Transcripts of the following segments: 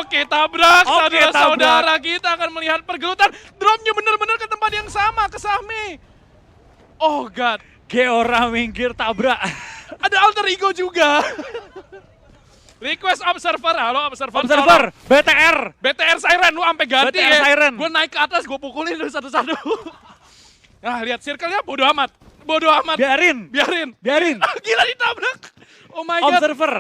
Oke, tabrak. Oke, Saudara-saudara kita akan melihat pergelutan. Dropnya benar-benar ke tempat yang sama, ke Sahme. Oh god. Geora minggir tabrak. Ada alter ego juga. Request observer, halo observer. Observer, BTR. BTR Siren, lu sampai ganti BTR ya. Siren. Gue naik ke atas, gue pukulin dulu satu-satu. Nah, lihat circle-nya bodo amat. Bodo amat. Biarin. Biarin. Gila ditabrak. Oh my god. Observer.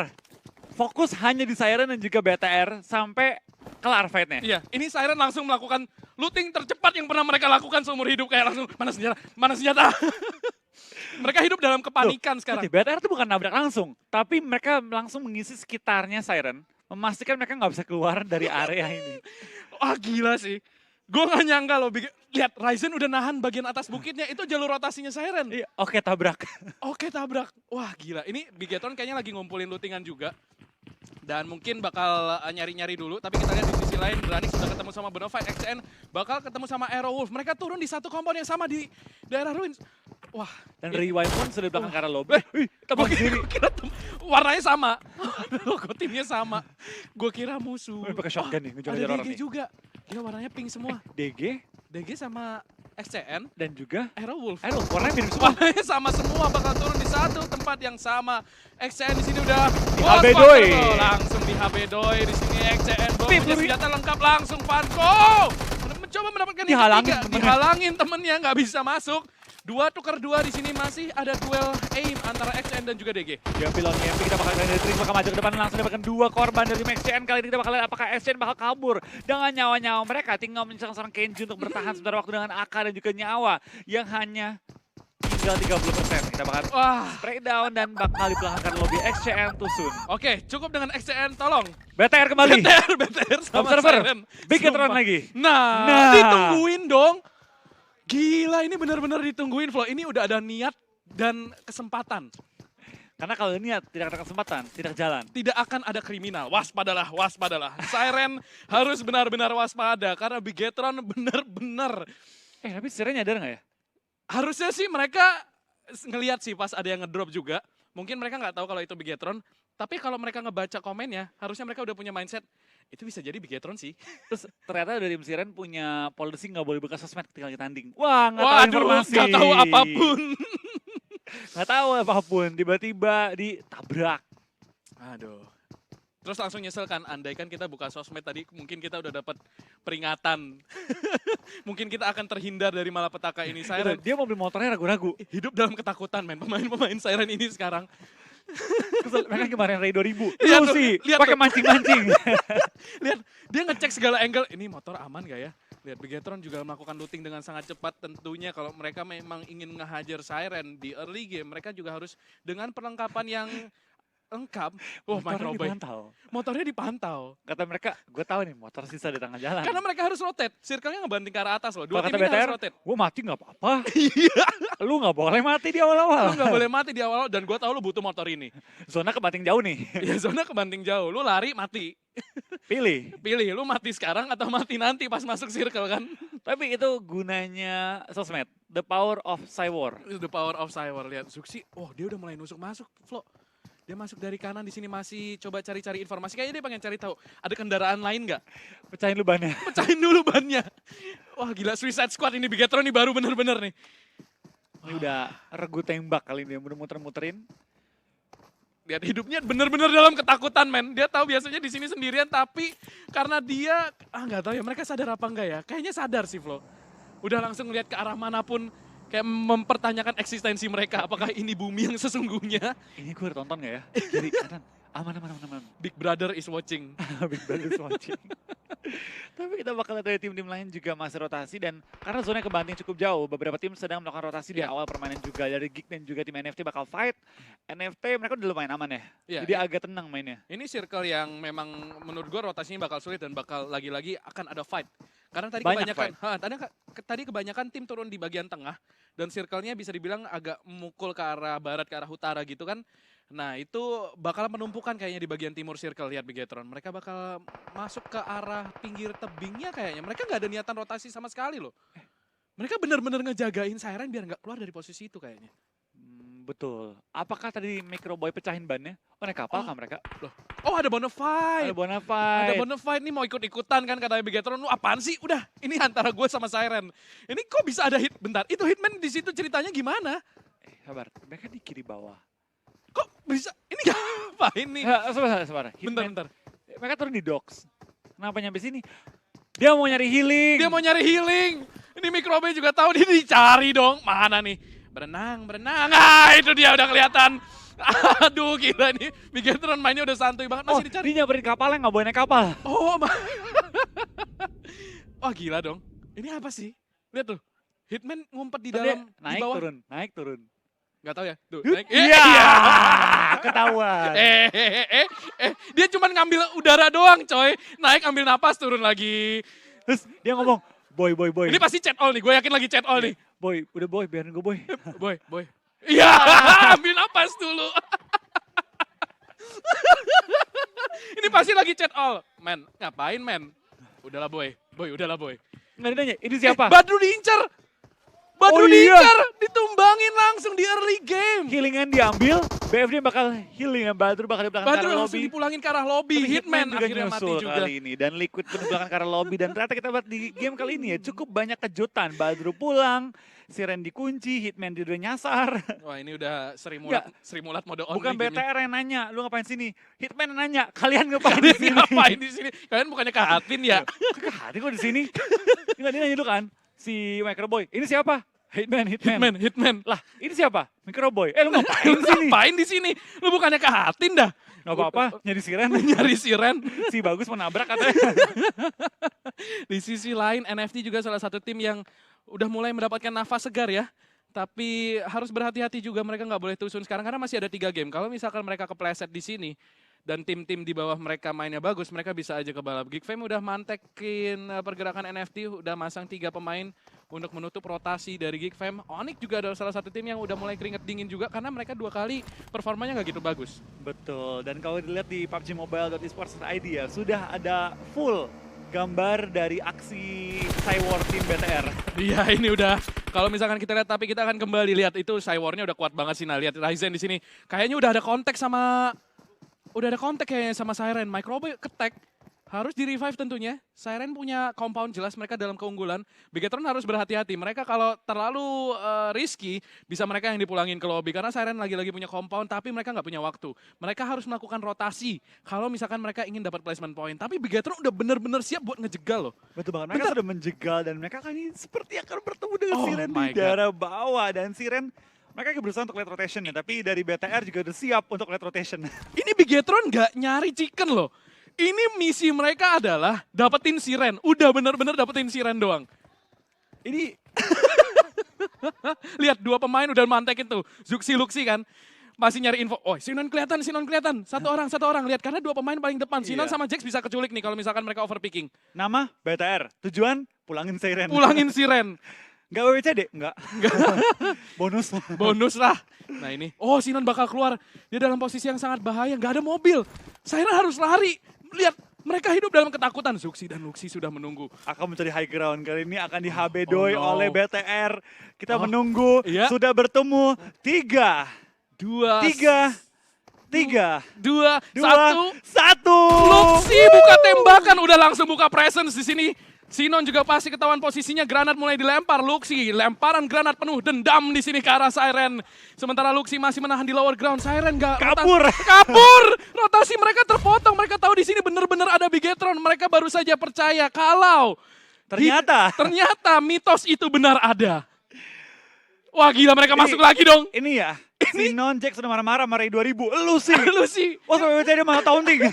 Fokus hanya di Siren dan juga BTR sampai kelar fight-nya. Iya, ini Siren langsung melakukan looting tercepat yang pernah mereka lakukan seumur hidup. Kayak langsung, mana senjata. Mereka hidup dalam kepanikan sekarang. BTR itu bukan nabrak langsung, tapi mereka langsung mengisi sekitarnya Siren, memastikan mereka nggak bisa keluar dari area ini. Wah gila sih. Gue gak nyangka loh, lihat Ryzen udah nahan bagian atas bukitnya, itu jalur rotasinya Siren. Iya, oke tabrak. Oke tabrak, wah gila. Ini Bigetron kayaknya lagi ngumpulin lootingan juga. Dan mungkin bakal nyari-nyari dulu, tapi kita lihat di sisi lain, Branix sudah ketemu sama Bonafide, XCN bakal ketemu sama Aerowolf. Mereka turun di satu kompon yang sama di daerah Ruins. Wah. Dan Rewind pun sudah di belakang karena lobby. Gue kira warnanya sama, logo timnya sama. Gue kira musuh. Pakai shotgun nih, ngejar-ngejar ada orang DG nih. juga. Gila warnanya pink semua. DG sama XCN dan juga Aerowolf. warnanya mirip semua. Warnanya sama semua, bakal turun di satu tempat yang sama. XCN di sini udah HB Doi. langsung di HB Doi di sini XCN punya senjata lengkap langsung Vanco. Mencoba mendapatkan yang ketiga, dihalangin temennya nggak bisa masuk. 2 tukar 2 di sini masih ada duel aim antara XCN dan juga DG. Diambil on EMP, kita bakal lihat dari Trik, bakal maju ke depan langsung dapatkan 2 korban dari XCN. Kali ini kita bakal lihat apakah XCN bakal kabur dengan nyawa-nyawa mereka. Tinggal menyerang seorang Kenji untuk bertahan sebentar waktu dengan AK dan juga nyawa yang hanya tinggal 30%. Kita bakal spray down dan bakal dipelangkan lobby XCN Tusun. Oke, cukup dengan XCN, tolong. BTR kembali. BTR sama Observer, Siren. Bigetron lagi. Nah, ditungguin dong. Gila, ini benar-benar ditungguin, Flo. Ini udah ada niat dan kesempatan. Karena kalau niat tidak ada kesempatan, tidak jalan. Tidak akan ada kriminal. Waspadalah, waspadalah. Siren harus benar-benar waspada karena Bigetron benar-benar. Tapi Siren nyadar nggak ya? Harusnya sih mereka ngelihat sih pas ada yang ngedrop juga. Mungkin mereka nggak tahu kalau itu Bigetron. Tapi kalau mereka ngebaca komennya, harusnya mereka udah punya mindset. Itu bisa jadi Bigetron sih. Terus ternyata dari tim Siren punya policy nggak boleh buka sosmed ketika kita tanding. Wah, nggak tahu informasi. Nggak tahu apapun. Nggak tahu apapun, tiba-tiba ditabrak. Aduh. Terus langsung nyesel kan, andai kan kita buka sosmed tadi, mungkin kita udah dapat peringatan. Mungkin kita akan terhindar dari malapetaka ini. Siren, dia mobil motornya ragu-ragu. Hidup dalam ketakutan, men. Pemain-pemain Siren ini sekarang. Terus mereka kemarin Ray 2000. Lihat Lu sih, pakai mancing-mancing. Lihat, dia ngecek segala angle. Ini motor aman gak ya? Lihat, Bigetron juga melakukan looting dengan sangat cepat. Tentunya kalau mereka memang ingin ngehajar Siren di early game, mereka juga harus dengan perlengkapan yang lengkap. Motornya dipantau. Kata mereka, gue tahu nih motor sisa di tengah jalan. Karena mereka harus rotate. Circle-nya ngebanting ke arah atas loh. Dua tim ini harus rotate. Gue mati gak apa-apa. Iya. Lu gak boleh mati di awal-awal. Lu gak boleh mati di awal-awal. Dan gue tahu lu butuh motor ini. Zona kebanting jauh nih. Iya, zona kebanting jauh. Lu lari, mati. Pilih. Lu mati sekarang atau mati nanti pas masuk circle kan. Tapi itu gunanya sosmed. The power of Cywar. The power of Cywar. Lihat, Zuxi. Oh, dia udah mulai nusuk-masuk, Flo. Dia masuk dari kanan, di sini masih coba cari-cari informasi. Kayaknya dia pengen cari tahu, ada kendaraan lain nggak? Pecahin lu bannya. Pecahin dulu bannya. Wah gila, Suicide Squad ini Bigetron ini baru bener-bener nih. Ini udah regu tembak kali ini, udah muter-muterin. Lihat hidupnya bener-bener dalam ketakutan, men. Dia tahu biasanya di sini sendirian, tapi karena dia, nggak tahu ya, mereka sadar apa enggak ya? Kayaknya sadar sih, Flo. Udah langsung lihat ke arah manapun, kayak mempertanyakan eksistensi mereka. Apakah ini bumi yang sesungguhnya? Ini gue udah tonton gak ya? Kiri, kanan. Aman. Big Brother is watching. Big Brother is watching. Tapi kita bakal lihat dari tim-tim lain juga masih rotasi. Dan karena zona kebanting cukup jauh, beberapa tim sedang melakukan rotasi di awal permainan juga. Dari Geek dan juga tim NFT bakal fight. NFT mereka udah lumayan aman ya. Jadi agak tenang mainnya. Ini circle yang memang menurut gue rotasinya bakal sulit dan bakal lagi-lagi akan ada fight. Karena tadi tadi kebanyakan tim turun di bagian tengah dan circle-nya bisa dibilang agak memukul ke arah barat, ke arah utara gitu kan. Nah itu bakal menumpukan kayaknya di bagian timur circle. Lihat Bigetron, mereka bakal masuk ke arah pinggir tebingnya kayaknya. Mereka nggak ada niatan rotasi sama sekali loh. Mereka benar-benar ngejagain Siren biar nggak keluar dari posisi itu kayaknya. Betul. Apakah tadi Microboy pecahin bannya? Oh, naik kapal kah mereka? Loh. Oh ada Bonafide. Ada Bonafide. Ada Bonafide nih mau ikut-ikutan kan katanya Bigetron. Lu apaan sih? Udah, ini antara gue sama Siren. Ini kok bisa ada hit? Bentar, itu Hitman di situ ceritanya gimana? Sabar, mereka di kiri bawah. Kok bisa? Ini ngapain nih? Sabar. Bentar. Mereka turun di docks. Kenapa nyampe sini? Dia mau nyari healing. Dia mau nyari healing. Ini Microboy juga tahu dia dicari dong. Mana nih? Berenang. Ah, itu dia udah kelihatan. Aduh gila nih. Bigetron mainnya udah santuy banget. Masih dicari. Dia nyamperin kapalnya, nggak boleh naik kapal. Wah gila dong. Ini apa sih? Lihat tuh. Hitman ngumpet di Terus dalam, naik di bawah. naik turun. Gak tahu ya. Tuh, Iya, naik. ketahuan. Dia cuma ngambil udara doang coy. Naik ambil napas turun lagi. Terus dia ngomong, boy. Ini pasti chat all nih. Gue yakin lagi chat all nih. Boy, udah boy, biarin gue boy. Boy. Iya, ambil napas dulu. Ini pasti lagi chat all. Men, ngapain men? Udahlah boy. Udahlah boy. Nggak ditanya, ini siapa? Badru diincar. Diincar, ditumbangin langsung di early game. Healingan diambil, BFD bakal healing ya, Badru bakal di belakang Badru ke arah langsung lobby. dipulangin ke arah lobby. Hitman juga akhirnya mati nyusul juga. kali ini. Dan Liquid pun di belakang ke arah lobby. Dan ternyata kita lihat di game kali ini ya, cukup banyak kejutan. Badru pulang, Siren dikunci, Hitman dia udah nyasar. Wah ini udah Sri Mulat mode on. Bukan nih gamenya. BTR yang nanya, lu ngapain sini? Hitman yang nanya, kalian ngapain di sini? Ngapain di sini? Kalian bukannya ke Hatin ya? Kok Hati kok di sini? Enggak, dia nanya dulu kan, si Microboy, ini siapa? Hitman. Lah, ini siapa? Microboy. Lu ngapain di sini? Ngapain di sini? Lu bukannya ke Hatin dah? Gak apa-apa, nyari Siren. Nyari Siren. Si Bagus menabrak katanya. Di sisi lain NFT juga salah satu tim yang udah mulai mendapatkan nafas segar ya. Tapi harus berhati-hati juga, mereka nggak boleh tusun sekarang karena masih ada 3 game. Kalau misalkan mereka kepleset di sini dan tim-tim di bawah mereka mainnya bagus, mereka bisa aja kebalap. Geek Fam udah mantekin pergerakan NFT, udah masang 3 pemain untuk menutup rotasi dari Geek Fam. Onyx juga adalah salah satu tim yang udah mulai keringet dingin juga karena mereka 2 kali performanya nggak gitu bagus. Betul, dan kalau dilihat di PUBG Mobile.esports.id ya, sudah ada full gambar dari aksi Cywar tim BTR. Iya ini udah, kalau misalkan kita lihat, tapi kita akan kembali lihat itu Cywarnya udah kuat banget sih. Nah lihat Ryzen di sini, kayaknya udah ada kontak sama, kayaknya sama Siren. Microboy ketek, harus di revive tentunya. Siren punya compound jelas, mereka dalam keunggulan. Bigetron harus berhati-hati, mereka kalau terlalu risky, bisa mereka yang dipulangin ke lobby. Karena Siren lagi-lagi punya compound, tapi mereka nggak punya waktu. Mereka harus melakukan rotasi, kalau misalkan mereka ingin dapat placement point. Tapi Bigetron udah bener-bener siap buat ngejegal loh. Betul banget, mereka sudah menjegal dan mereka kali ini seperti akan bertemu dengan Siren di my God. daerah bawah. Dan Siren, mereka berusaha untuk late rotation ya, tapi dari BTR juga udah siap untuk late rotation. Ini Bigetron nggak nyari chicken loh. Ini misi mereka adalah dapetin Siren. Udah bener-bener dapetin Siren doang. Ini lihat 2 pemain udah mantekin tuh. Zuxi Luxi kan. Masih nyari info. Oh, Sinon kelihatan. Satu orang. Lihat karena 2 pemain paling depan. Sinon sama Jax bisa keculik nih kalau misalkan mereka overpicking. Nama BTR, tujuan pulangin Siren. Pulangin Siren. Nggak WWCD? Nggak. Bonus lah. Nah ini. Oh, Sinon bakal keluar. Dia dalam posisi yang sangat bahaya. Nggak ada mobil. Siren harus lari. Lihat, mereka hidup dalam ketakutan. Zuxi dan Luxi sudah menunggu. Akan mencari high ground. Kali ini akan dihabedoi oleh BTR. Kita menunggu. Iya. Sudah bertemu 3, 1. Luxi buka tembakan. Udah langsung buka presence di sini. Sinon juga pasti ketahuan posisinya, granat mulai dilempar. Luxi, lemparan granat penuh, dendam di sini ke arah Siren. Sementara Luxi masih menahan di lower ground. Siren nggak kabur. Rotasi mereka terpotong. Mereka tahu di sini benar-benar ada Bigetron. Mereka baru saja percaya kalau ternyata mitos itu benar ada. Wah gila, mereka masuk lagi dong. Ini ya, si Non Jack sudah marah-marah marahi 2000. Lu sih. Wah, dia malah taunting.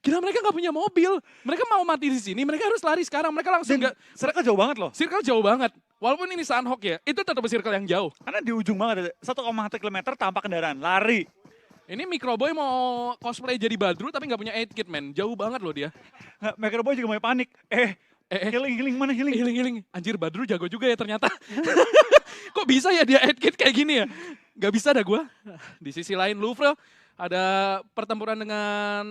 Kira mereka nggak punya mobil. Mereka mau mati di sini, mereka harus lari sekarang. Mereka langsung nggak. Circle jauh banget loh. Circle jauh banget. Walaupun ini Sunhawk ya, itu tetap circle yang jauh. Karena di ujung banget, 1,1 km tanpa kendaraan, lari. Ini Microboy mau cosplay jadi Badru tapi nggak punya 8 kit man. Jauh banget loh dia. Microboy juga mulai panik. Healing, mana healing? Healing. Anjir, Badru jago juga ya ternyata. Kok bisa ya dia 8 kit kayak gini ya? Gak bisa dah gue. Di sisi lain Louvre ada pertempuran dengan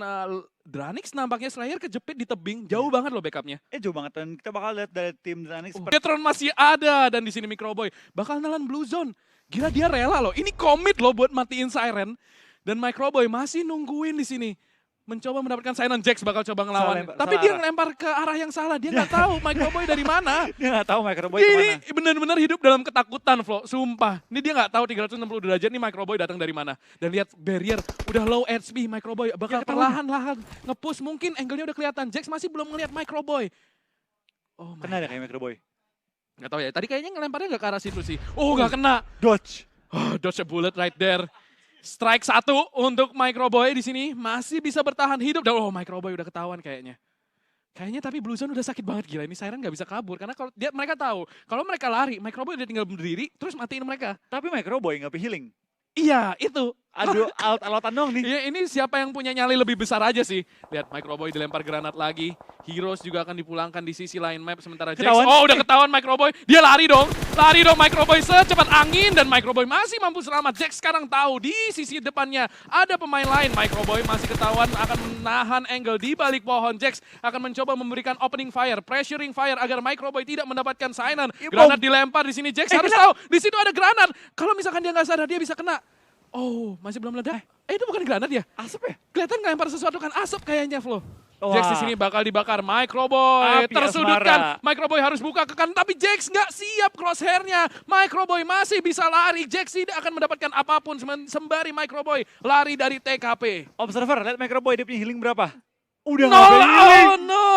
Dranix, nampaknya Slayer kejepit di tebing. Jauh banget loh backupnya. Jauh banget. Dan kita bakal lihat dari tim Dranix. Bigetron masih ada dan di sini Microboy bakal nelan Blue Zone. Gila dia rela loh. Ini komit loh buat matiin Siren. Dan Microboy masih nungguin di sini. Mencoba mendapatkan Siren. Jax bakal coba ngelawan. Tapi dia ngelempar ke arah yang salah. Dia nggak tahu Microboy dari mana. Dia nggak tahu Microboy Ini kemana. benar-benar hidup dalam ketakutan, Flo. Sumpah. Ini dia nggak tahu 360 derajat nih Microboy datang dari mana. Dan lihat barrier udah low HP. Microboy bakal perlahan-lahan nge-push. Mungkin angle-nya udah kelihatan. Jax masih belum ngelihat Microboy. Oh, Kena ada kayak Microboy. nggak tahu ya. Tadi kayaknya ngelemparnya nggak ke arah situ sih. Oh, nggak kena. Dodge. Oh, dodge a bullet right there. Strike 1 untuk Microboy di sini masih bisa bertahan hidup. Dan oh, Microboy udah ketahuan kayaknya. Kayaknya tapi Blue Zone udah sakit banget gila. Ini Siren nggak bisa kabur karena kalau mereka tahu kalau mereka lari, Microboy udah tinggal berdiri terus matiin mereka. Tapi Microboy nggak healing. Iya, itu. Aduh, alot-alotan dong nih. Iya, ini siapa yang punya nyali lebih besar aja sih. Lihat Microboy dilempar granat lagi. Heroes juga akan dipulangkan di sisi lain map sementara Jax. Oh, udah ketahuan Microboy. Dia lari dong. Lari dong Microboy secepat angin dan Microboy masih mampu selamat. Jax sekarang tahu di sisi depannya ada pemain lain. Microboy masih ketahuan akan menahan angle di balik pohon. Jax akan mencoba memberikan opening fire, pressuring fire agar Microboy tidak mendapatkan Siren. Granat dilempar di sini. Jax harus tahu di situ ada granat. Kalau misalkan dia nggak sadar dia bisa kena. Oh, masih belum meledak. Itu bukan granat ya? Asap ya? Kelihatan ngelempar sesuatu kan asap kayaknya, Flo. Wah. Jax di sini bakal dibakar. Microboy Api tersudutkan. asmara. Microboy harus buka ke kanan, tapi Jax nggak siap crosshair-nya. Microboy masih bisa lari. Jax tidak akan mendapatkan apapun sembari Microboy lari dari TKP. Observer, lihat Microboy dia punya healing berapa? Udah No, nggak ada healing. oh no.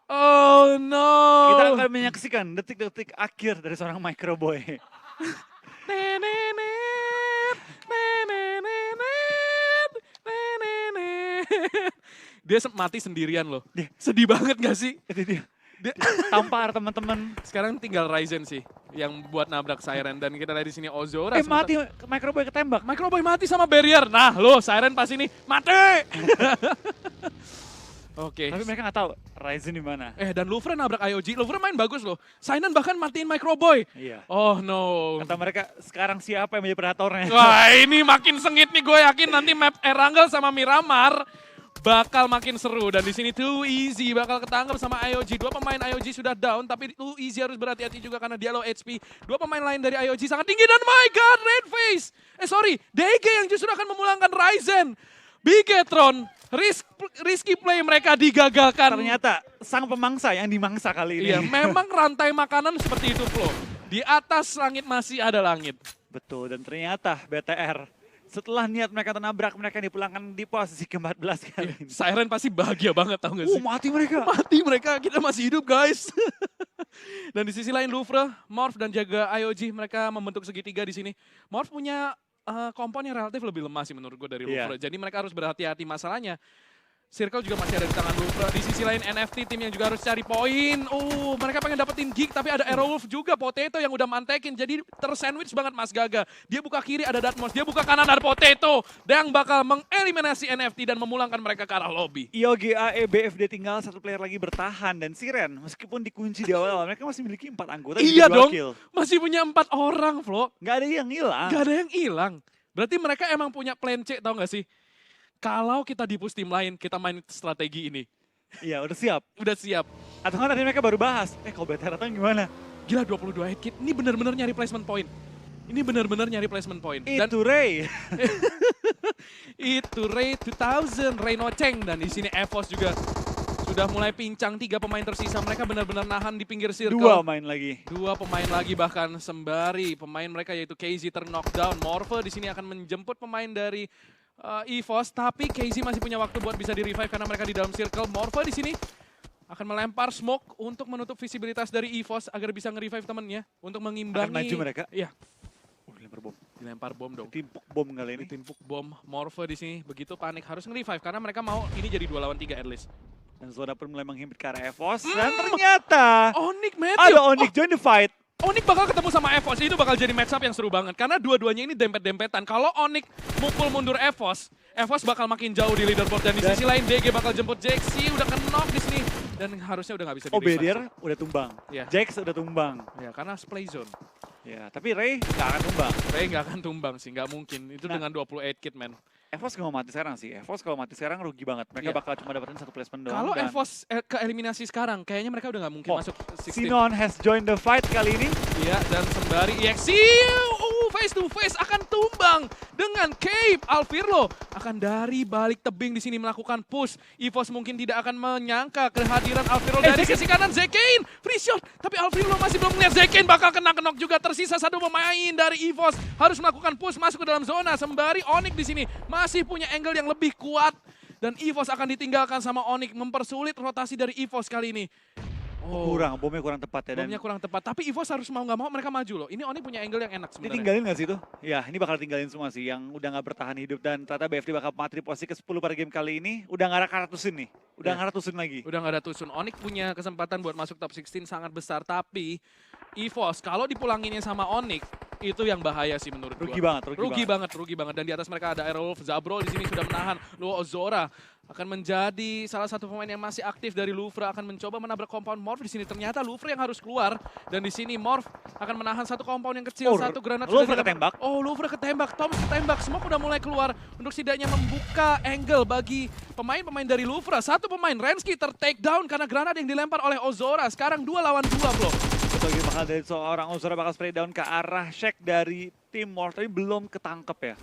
Oh no. Kita akan menyaksikan detik-detik akhir dari seorang Microboy. Dia mati sendirian loh. Sedih banget gak sih? Itu dia. Tampar teman-teman. Sekarang tinggal Ryzen sih yang buat nabrak Siren dan kita lihat di sini Ozora. Mati Microboy ketembak. Microboy mati sama barrier. Nah, lo Siren pas ini mati. Oke. Tapi mereka nggak tahu Ryzen di mana. Dan Louvre nabrak IOG. Louvre main bagus loh. Siren bahkan matiin Microboy. Iya. Oh no. Kata mereka sekarang siapa yang menjadi predatornya? Wah, ini makin sengit nih, gue yakin nanti map Erangel sama Miramar bakal makin seru. Dan di sini Too Easy bakal ketangkep sama IOG. Dua pemain IOG sudah down, tapi Too Easy harus berhati-hati juga karena dia low HP. Dua pemain lain dari IOG sangat tinggi dan my god, Red Face. DG yang justru akan memulangkan Ryzen. Bigetron, risky play mereka digagalkan. Ternyata sang pemangsa yang dimangsa kali ini. Iya, memang rantai makanan seperti itu, Flo. Di atas langit masih ada langit. Betul, dan ternyata BTR setelah niat mereka nabrak, mereka dipulangkan di posisi ke-14 kali ini. Siren pasti bahagia banget, tau gak sih? Mati mereka. Mati mereka, kita masih hidup guys. Dan di sisi lain Louvre, Morph dan jaga IOG mereka membentuk segitiga di sini. Morph punya kompon yang relatif lebih lemah sih menurut gue dari Louvre. Jadi mereka harus berhati-hati masalahnya. Circle juga masih ada di tangan Louvre. Di sisi lain NFT tim yang juga harus cari poin. Mereka pengen dapetin gig tapi ada Aerowolf juga. Potato yang udah mantekin. Jadi tersandwich banget Mas Gaga. Dia buka kiri ada Datmos. Dia buka kanan ada Potato. Yang bakal mengeliminasi NFT dan memulangkan mereka ke arah lobby. IOGAE BFD tinggal satu player lagi bertahan. Dan Siren meskipun dikunci di awal mereka masih memiliki 4 anggota. Iya dong. Kill. Masih punya 4 orang Flo. Gak ada yang hilang. Gak ada yang hilang. Berarti mereka emang punya plan C tau gak sih? Kalau kita di push tim lain, kita main strategi ini. Iya, udah siap. Udah siap. Atau kan tadi mereka baru bahas, kalau BTR datang gimana? Gila 22 hit kit, ini benar-benar nyari placement point. Ini benar-benar nyari placement point. Dan Itu Ray. itu Ray 2000, Ray Noceng. Dan di sini Evos juga sudah mulai pincang. 3 pemain tersisa, mereka benar-benar nahan di pinggir circle. 2 main lagi. 2 pemain lagi bahkan sembari pemain mereka yaitu KZ ter-knockdown. Morphe di sini akan menjemput pemain dari EVOS, tapi KZ masih punya waktu buat bisa di-revive karena mereka di dalam circle. Morphe di sini akan melempar smoke untuk menutup visibilitas dari EVOS agar bisa nge-revive temennya untuk mengimbangi. Akan maju mereka? Iya. Dilempar bom. Dilempar bom dong. Timpuk bom kali ini. Ditimpuk bom. Morphe di sini begitu panik harus nge-revive karena mereka mau ini jadi 2 lawan 3 at least. Dan Zoda pun mulai menghimpit ke arah EVOS. Dan ternyata Onyx Matthew. ada Onyx join the fight. Onyx bakal ketemu sama EVOS, itu bakal jadi match up yang seru banget. Karena dua-duanya ini dempet-dempetan. Kalau Onyx mukul mundur EVOS, EVOS bakal makin jauh di leaderboard. Dan di sisi lain DG bakal jemput Jaxi, udah ke-knock di sini. Dan harusnya udah nggak bisa di-revive. Bedir udah tumbang. Iya. Jax udah tumbang. Ya, karena play zone. Ya, tapi Ray nggak akan tumbang. Ray nggak akan tumbang sih, nggak mungkin. Itu dengan 28 kit, man. EVOS gak mau mati sekarang sih. EVOS kalau mati sekarang rugi banget. Mereka Iya. bakal cuma dapetin satu placement doang. Kalau dan EVOS ke eliminasi sekarang, kayaknya mereka udah nggak mungkin Oh, masuk 16. Sinon has joined the fight kali ini. Iya, dan sembari EXE face to face akan tumbang dengan Cape. Alfirlo akan dari balik tebing di sini melakukan push. EVOS mungkin tidak akan menyangka kehadiran Alfirlo dari sisi kanan. Zekain free shot, tapi Alfirlo masih belum melihat. Zekain bakal kena knock juga. Tersisa satu pemain dari EVOS harus melakukan push masuk ke dalam zona. Sembari Onyx di sini masih punya angle yang lebih kuat dan EVOS akan ditinggalkan sama Onyx, mempersulit rotasi dari EVOS kali ini. Bomnya kurang tepat ya. Bomnya kurang tepat, tapi EVOS harus mau nggak mau mereka maju loh. Ini Onyx punya angle yang enak sebenarnya. Ditinggalin nggak sih itu? Ya, ini bakal tinggalin semua sih yang udah nggak bertahan hidup dan ternyata BFD bakal mati di posisi ke-10 pada game kali ini. Udah nggak ada karatusin nih. Udah nggak ratusin lagi. Udah nggak ada tusun. Onyx punya kesempatan buat masuk top 16 sangat besar, tapi EVOS kalau dipulanginnya sama Onyx itu yang bahaya sih menurut gua. Rugi banget. Dan di atas mereka ada Aerowolf, Zabro di sini sudah menahan. Luo Ozora akan menjadi salah satu pemain yang masih aktif dari Louvre, akan mencoba menabrak compound Morph di sini. Ternyata Louvre yang harus keluar dan di sini Morph akan menahan satu compound yang kecil, satu granat Louvre ketembak. Louvre ketembak, Tom ketembak. Smoke udah mulai keluar untuk setidaknya membuka angle bagi pemain-pemain dari Louvre. Satu pemain Rensky ter-take down karena granat yang dilempar oleh Ozora. Sekarang 2 lawan 2, bro. Betul, bakal dari seorang Ozora bakal spray down ke arah Shaq dari tim Morph, tapi belum ketangkep ya.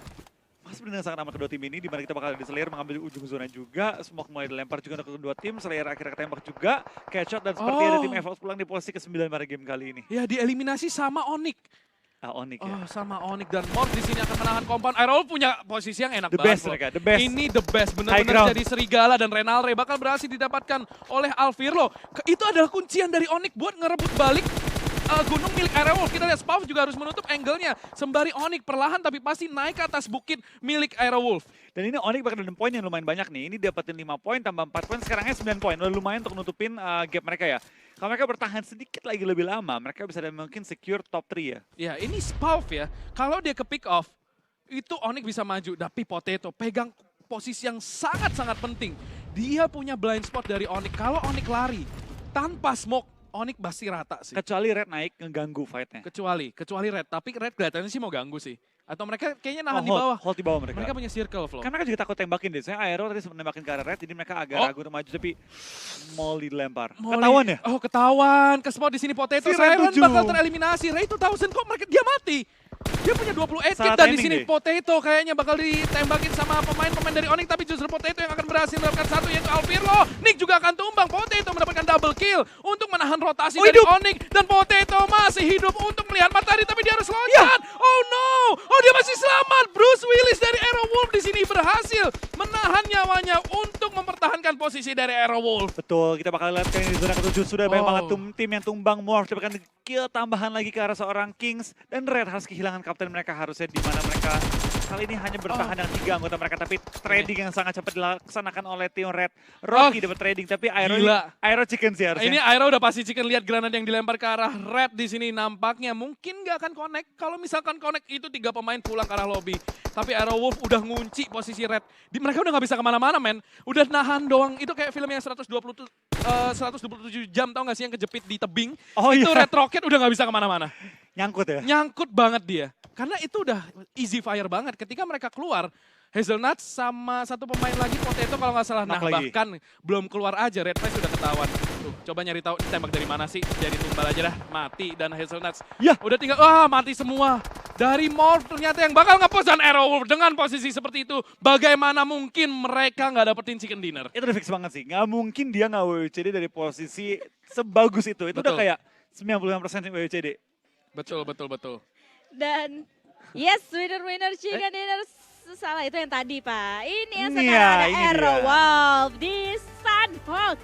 Masih benar sangat aman kedua tim ini, dimana kita bakal di Slayer mengambil ujung zona juga. Smoke mulai dilempar juga untuk kedua tim, Slayer akhirnya ketembak juga. Catch dan seperti ada tim EVOS pulang di posisi ke-9 pada game kali ini. Ya, dieliminasi sama Onyx. Onyx ya. Sama Onyx dan Morph di sini akan menahan compound. Aerowolf punya posisi yang enak The banget. best mereka, the best. Ini the best, benar-benar jadi serigala dan Renalre bakal berhasil didapatkan oleh Alfirlo. Itu adalah kuncian dari Onyx buat ngerebut balik gunung milik Aerowolf. Kita lihat Spav juga harus menutup angle-nya. Sembari Onyx perlahan tapi pasti naik ke atas bukit milik Aerowolf. Dan ini Onyx bakal dapat poin yang lumayan banyak nih. Ini dapetin 5 poin tambah 4 poin, sekarangnya 9 poin. Udah lumayan untuk nutupin gap mereka ya. Kalau mereka bertahan sedikit lagi lebih lama, mereka bisa mungkin secure top 3 ya. Ya, ini Spav ya. Kalau dia ke pick off, itu Onyx bisa maju. Tapi Potato pegang posisi yang sangat-sangat penting. Dia punya blind spot dari Onyx. Kalau Onyx lari tanpa smoke, Onyx pasti rata sih. Kecuali Red naik ngeganggu fight-nya. Kecuali Red. Tapi Red kelihatannya sih mau ganggu sih. Atau mereka kayaknya nahan di bawah. Hold di bawah mereka. Mereka punya circle flow. Kan mereka juga takut tembakin deh. Saya Aero tadi sempat nembakin ke arah Red, jadi mereka agak ragu untuk maju, tapi Molly dilempar. Ketahuan ya? Oh, ketahuan. Ke spot di sini Potato. Si Siren 7 bakal tereliminasi. Ray 2000 kok dia mati. Dia punya 28 kit dan di sini Potato kayaknya bakal ditembakin sama pemain-pemain dari Onyx, tapi justru Potato yang akan berhasil mendapatkan satu, yaitu Alfirlo. Nick juga akan tumbang. Potato mendapatkan double kill untuk menahan rotasi dari Onyx, dan Potato masih hidup untuk melihat matahari, tapi dia harus loncat. Oh no! Oh, dia masih selamat. Bruce Willis dari Aerowolf di sini berhasil menahan nyawanya untuk mempertahankan posisi dari Aerowolf. Betul, kita bakal lihat kali ini di zona ke-7 sudah banyak banget tim yang tumbang. Morph dapatkan kill tambahan lagi ke arah seorang Kings, dan Red harus kehilangan kapten mereka harusnya, di mana mereka kali ini hanya bertahan dengan 3 anggota mereka, tapi trading yang sangat cepat dilaksanakan oleh tim Red. Rocky dapat trading, tapi Aero chicken sih harusnya. Ini Aero udah pasti chicken, lihat granat yang dilempar ke arah Red di sini, nampaknya mungkin nggak akan connect. Kalau misalkan connect itu 3 pemain pulang ke arah lobby. Tapi Aerowolf udah ngunci posisi Red. Mereka udah nggak bisa kemana-mana, men. Udah nahan doang. Itu kayak film yang 127 jam, tau gak sih, yang kejepit di tebing. Itu Red Rocket udah nggak bisa kemana-mana. Nyangkut ya? Nyangkut banget dia. Karena itu udah easy fire banget. Ketika mereka keluar, Hazelnuts sama satu pemain lagi Potato kalau nggak salah. Nah, bahkan belum keluar aja, Red Face udah ketahuan. Tuh, coba nyari tahu tembak dari mana sih. Jadi tumbal aja dah, mati. Dan Hazelnuts udah tinggal, mati semua. Dari Morph ternyata yang bakal nge-push, dan Aerowolf dengan posisi seperti itu. Bagaimana mungkin mereka nggak dapetin chicken dinner? Itu udah fix banget sih. Nggak mungkin dia nggak WWCD dari posisi sebagus itu. Itu udah kayak 95% WWCD. Betul. Dan yes, winner chicken dinner. Salah itu yang tadi, Pak. Ini yang sekarang ada Aerowolf di Sunhawk.